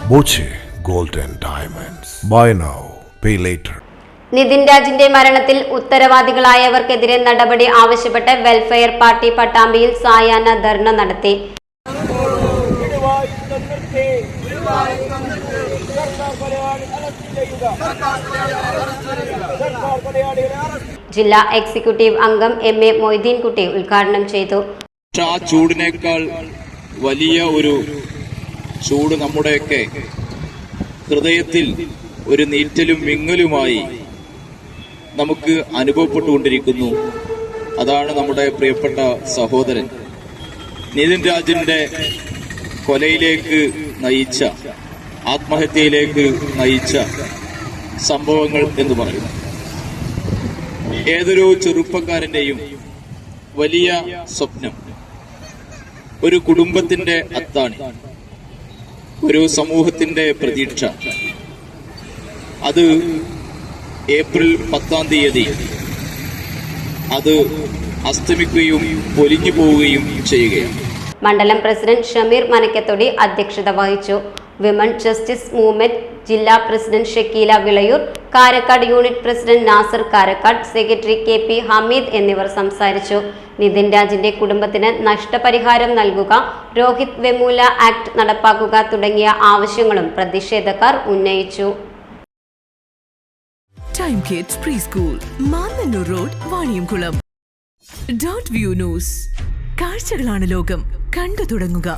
Boche gold and diamonds. Buy now pay later. Nithin രാജിന്റെ മരണത്തിൽ ഉത്തരവാദികളായവർക്കെതിരെ നടപടി ആവശ്യപ്പെട്ട് വെൽഫെയർ പാർട്ടി പട്ടാമ്പിയിൽ സായാഹ്ന ധർണ നടത്തി. ജില്ലാ എക്സിക്യൂട്ടീവ് അംഗം MA മൊയ്തീൻകുട്ടി ഉദ്ഘാടനം ചെയ്തു. ആ ചൂടിനേക്കാൾ വലിയ ഒരു ചൂട് നമ്മുടെയൊക്കെ ഹൃദയത്തിൽ ഒരു നീറ്റലും വിങ്ങലുമായി നമുക്ക് അനുഭവപ്പെട്ടുകൊണ്ടിരിക്കുന്നു. അതാണ് നമ്മുടെ പ്രിയപ്പെട്ട സഹോദരൻ നിതിൻ രാജിന്റെ കൊലയിലേക്ക് നയിച്ച, ആത്മഹത്യയിലേക്ക് നയിച്ച സംഭവങ്ങൾ എന്ന് പറയുന്നു. ഏതൊരു ചെറുപ്പക്കാരന്റെയും വലിയ സ്വപ്നം ഒരു കുടുംബത്തിന്റെ അത്താണി, ഒരു സമൂഹത്തിന്റെ പ്രതീക്ഷ. അത് ഏപ്രിൽ 10-ാം തീയതി അത് അസ്തമിക്കുകയും പൊലിഞ്ഞു പോവുകയും ചെയ്യുകയാണ്. മണ്ഡലം പ്രസിഡന്റ് ഷമീർ മനക്കത്തൊടി അധ്യക്ഷത വഹിച്ചു. വിമൻ ജസ്റ്റിസ് മൂവ്മെന്റ് ജില്ലാ president Shakeela Vilayur, Karakkad unit president Nasar Karakkad, secretary KP Hameed എന്നിവർ സംസാരിച്ചു. നിതിൻ രാജിന്റെ കുടുംബത്തിന് നഷ്ടപരിഹാരം നൽകുക, രോഹിത് വെമുല ആക്ട് നടപ്പാക്കുക തുടങ്ങിയ ആവശ്യങ്ങളും പ്രതിഷേധക്കാർ ഉന്നയിച്ചു. Time kids pre school, Mannannur road, Vaniyamkulam. Dot view news. കാഴ്ചകളാണ് ലോകം, കണ്ടു തുടങ്ങുക.